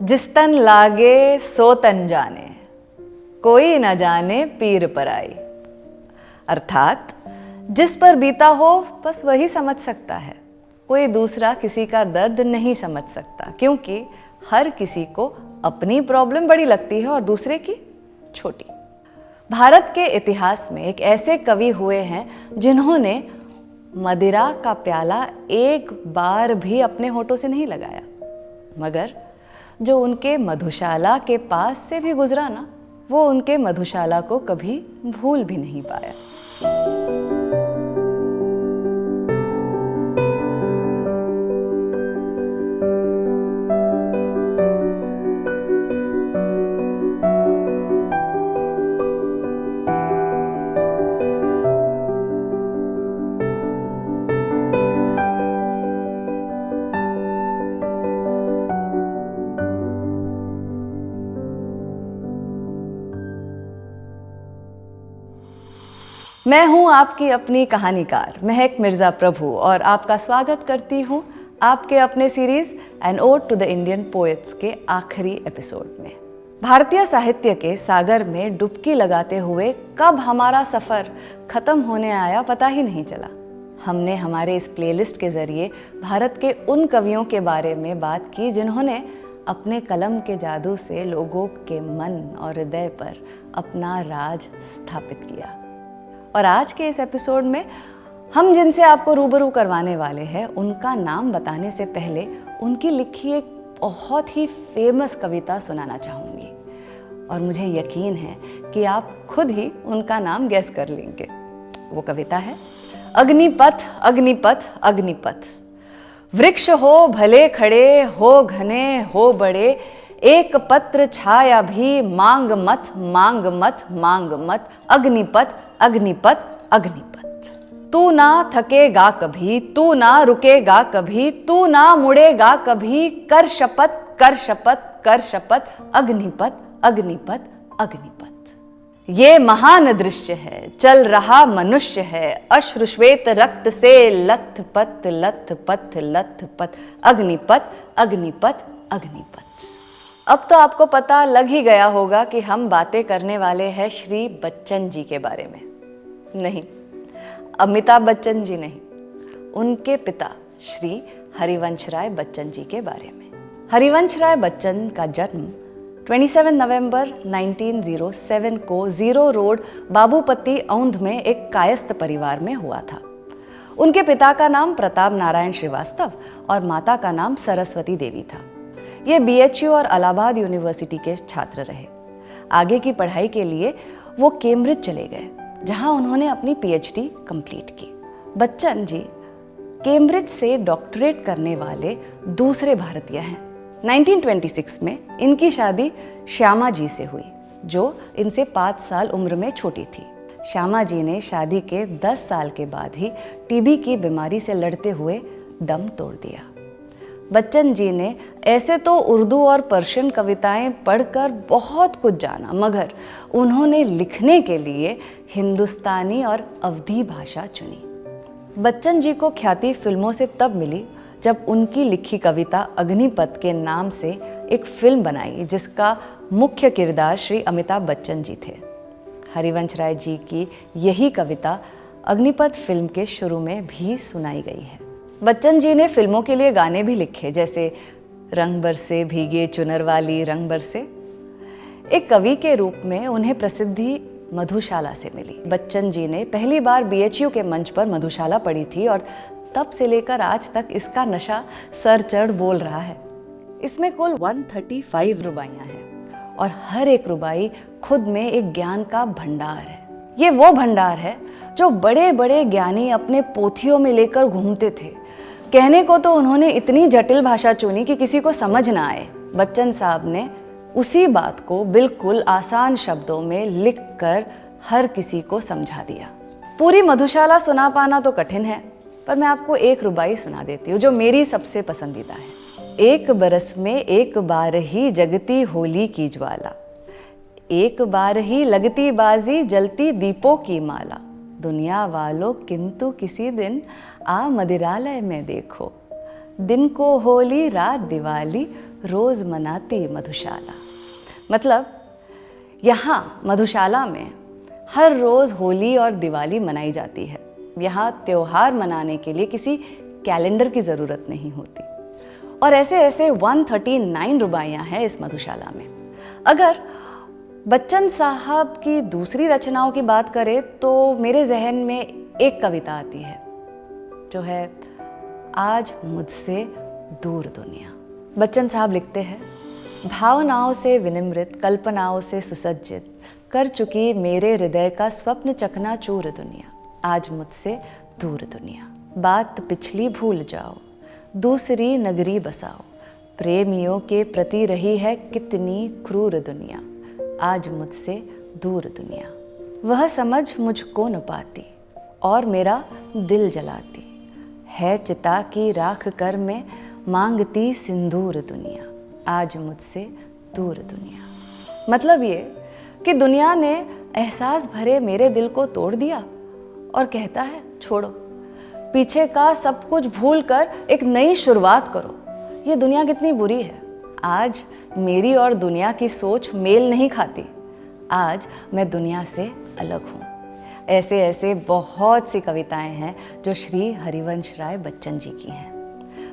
जिस तन लागे सो तन जाने, कोई न जाने पीर पराई। अर्थात जिस पर बीता हो बस वही समझ सकता है, कोई दूसरा किसी का दर्द नहीं समझ सकता, क्योंकि हर किसी को अपनी प्रॉब्लम बड़ी लगती है और दूसरे की छोटी। भारत के इतिहास में एक ऐसे कवि हुए हैं जिन्होंने मदिरा का प्याला एक बार भी अपने होठों से नहीं लगाया, मगर जो उनके मधुशाला के पास से भी गुजरा ना, वो उनके मधुशाला को कभी भूल भी नहीं पाया। मैं हूं आपकी अपनी कहानीकार महक मिर्जा प्रभु और आपका स्वागत करती हूं आपके अपने series an ode to the Indian poets के आखिरी एपिसोड में। भारतीय साहित्य के सागर में डुबकी लगाते हुए कब हमारा सफ़र ख़त्म होने आया पता ही नहीं चला। हमने हमारे इस प्लेलिस्ट के ज़रिए भारत के उन कवियों के बारे में बात की जिन्होंने अपने कलम के जादू से लोगों के मन और हृदय पर अपना राज स्थापित किया। और आज के इस एपिसोड में हम जिनसे आपको रूबरू करवाने वाले हैं, उनका नाम बताने से पहले उनकी लिखी एक बहुत ही फेमस कविता सुनाना चाहूँगी और मुझे यकीन है कि आप खुद ही उनका नाम गेस कर लेंगे। वो कविता है अग्निपथ अग्निपथ अग्निपथ। वृक्ष हो भले खड़े, हो घने हो बड़े, एक पत्र छाया भी मांग मत मांग मत मांग मत। अग्निपथ अग्निपथ अग्निपथ। तू ना थकेगा कभी, तू ना रुकेगा कभी, तू ना मुड़ेगा कभी, कर शपथ कर शपथ कर शपथ। अग्निपथ अग्निपथ अग्निपथ। ये महान दृश्य है, चल रहा मनुष्य है, अश्रुश्वेत रक्त से लथपथ लथपथ लथपथ। अग्निपथ अग्निपथ अग्निपथ। अब तो आपको पता लग ही गया होगा कि हम बातें करने वाले हैं श्री बच्चन जी के बारे में। नहीं, अमिताभ बच्चन जी नहीं, उनके पिता श्री हरिवंश राय बच्चन जी के बारे में। हरिवंश राय बच्चन का जन्म 27 नवंबर 1907 को जीरो रोड बाबूपति औंध में एक कायस्थ परिवार में हुआ था। उनके पिता का नाम प्रताप नारायण श्रीवास्तव और माता का नाम सरस्वती देवी था। ये BHU और इलाहाबाद यूनिवर्सिटी के छात्र रहे। आगे की पढ़ाई के लिए वो कैम्ब्रिज चले गए, जहां उन्होंने अपनी PhD कंप्लीट की। बच्चन जी कैम्ब्रिज से डॉक्टरेट करने वाले दूसरे भारतीय हैं। 1926 में इनकी शादी श्यामा जी से हुई, जो इनसे 5 साल उम्र में छोटी थी। श्यामा जी ने शादी के 10 साल के बाद ही TB की बीमारी से लड़ते हुए दम तोड़ दिया। बच्चन जी ने ऐसे तो उर्दू और पर्शियन कविताएं पढ़कर बहुत कुछ जाना, मगर उन्होंने लिखने के लिए हिंदुस्तानी और अवधी भाषा चुनी। बच्चन जी को ख्याति फिल्मों से तब मिली जब उनकी लिखी कविता अग्निपथ के नाम से एक फिल्म बनाई, जिसका मुख्य किरदार श्री अमिताभ बच्चन जी थे। हरिवंश राय जी की यही कविता अग्निपथ फिल्म के शुरू में भी सुनाई गई है। बच्चन जी ने फिल्मों के लिए गाने भी लिखे, जैसे रंग बरसे भीगे चुनर वाली रंग बरसे। एक कवि के रूप में उन्हें प्रसिद्धि मधुशाला से मिली। बच्चन जी ने पहली बार BHU के मंच पर मधुशाला पढ़ी थी और तब से लेकर आज तक इसका नशा सर चढ़ बोल रहा है। इसमें कुल 135 रुबाइयाँ हैं और हर एक रुबाई खुद में एक ज्ञान का भंडार है। ये वो भंडार है जो बड़े बड़े ज्ञानी अपने पोथियों में लेकर घूमते थे। कहने को तो उन्होंने इतनी जटिल भाषा चुनी कि किसी को समझ ना आए। बच्चन साहब ने उसी बात को बिल्कुल आसान शब्दों में लिखकर हर किसी को समझा दिया। पूरी मधुशाला सुना पाना तो कठिन है, पर मैं आपको एक रुबाई सुना देती हूँ जो मेरी सबसे पसंदीदा है। एक बरस में एक बार ही जगती होली की ज्वाला, एक बार ही लगती बाजी जलती दीपों की माला। दुनिया वालों किंतु किसी दिन आ मदिरालय में देखो, दिन को होली रात दिवाली, रोज मनाती मधुशाला। मतलब यहाँ मधुशाला में हर रोज होली और दिवाली मनाई जाती है। यहाँ त्योहार मनाने के लिए किसी कैलेंडर की ज़रूरत नहीं होती। और ऐसे ऐसे 139 रुबाइयाँ हैं इस मधुशाला में। अगर बच्चन साहब की दूसरी रचनाओं की बात करें तो मेरे जहन में एक कविता आती है जो है आज मुझसे दूर दुनिया। बच्चन साहब लिखते हैं, भावनाओं से विनिमृत, कल्पनाओं से सुसज्जित कर चुकी मेरे हृदय का स्वप्न चकनाचूर दुनिया, आज मुझसे दूर दुनिया। बात पिछली भूल जाओ, दूसरी नगरी बसाओ, प्रेमियों के प्रति रही है कितनी क्रूर दुनिया, आज मुझसे दूर दुनिया। वह समझ मुझको न पाती और मेरा दिल जलाती है, चिता की राख कर में मांगती सिंदूर दुनिया, आज मुझसे दूर दुनिया। मतलब ये कि दुनिया ने एहसास भरे मेरे दिल को तोड़ दिया और कहता है छोड़ो, पीछे का सब कुछ भूल कर एक नई शुरुआत करो। ये दुनिया कितनी बुरी है। आज मेरी और दुनिया की सोच मेल नहीं खाती। आज मैं दुनिया से अलग हूँ। ऐसे ऐसे बहुत सी कविताएं हैं जो श्री हरिवंश राय बच्चन जी की हैं।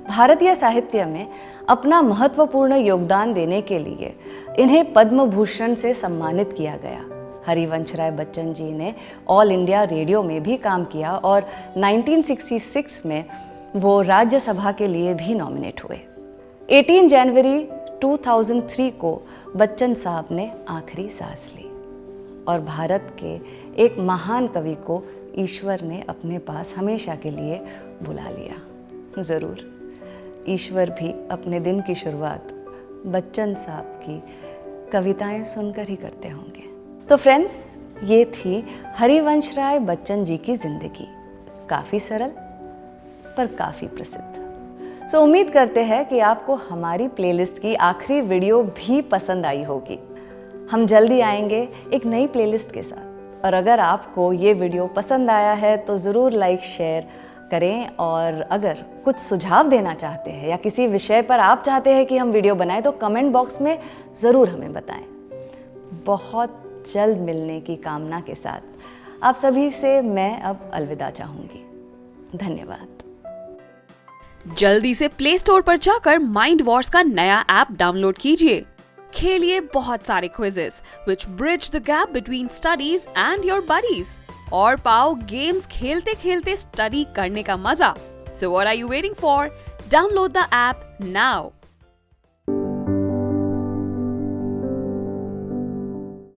भारतीय साहित्य में अपना महत्वपूर्ण योगदान देने के लिए इन्हें पद्म भूषण से सम्मानित किया गया। हरिवंश राय बच्चन जी ने ऑल इंडिया रेडियो में भी काम किया और 1966 में वो राज्यसभा के लिए भी नॉमिनेट हुए। 18 जनवरी 2003 को बच्चन साहब ने आखिरी सांस ली और भारत के एक महान कवि को ईश्वर ने अपने पास हमेशा के लिए बुला लिया। ज़रूर ईश्वर भी अपने दिन की शुरुआत बच्चन साहब की कविताएं सुनकर ही करते होंगे। तो फ्रेंड्स, ये थी हरिवंश राय बच्चन जी की जिंदगी। काफ़ी सरल पर काफ़ी प्रसिद्ध। सो उम्मीद करते हैं कि आपको हमारी प्लेलिस्ट की आखिरी वीडियो भी पसंद आई होगी। हम जल्दी आएंगे एक नई प्लेलिस्ट के साथ। और अगर आपको ये वीडियो पसंद आया है तो ज़रूर लाइक शेयर करें, और अगर कुछ सुझाव देना चाहते हैं या किसी विषय पर आप चाहते हैं कि हम वीडियो बनाएं तो कमेंट बॉक्स में ज़रूर हमें बताएं। बहुत जल्द मिलने की कामना के साथ आप सभी से मैं अब अलविदा चाहूँगी। धन्यवाद। जल्दी से प्ले स्टोर पर जाकर माइंड वॉर्स का नया ऐप डाउनलोड कीजिए। खेलिए बहुत सारे quizzes which bridge the gap between studies and your buddies, और पाओ गेम्स खेलते खेलते स्टडी करने का मजा। So what are you waiting for? Download the app now.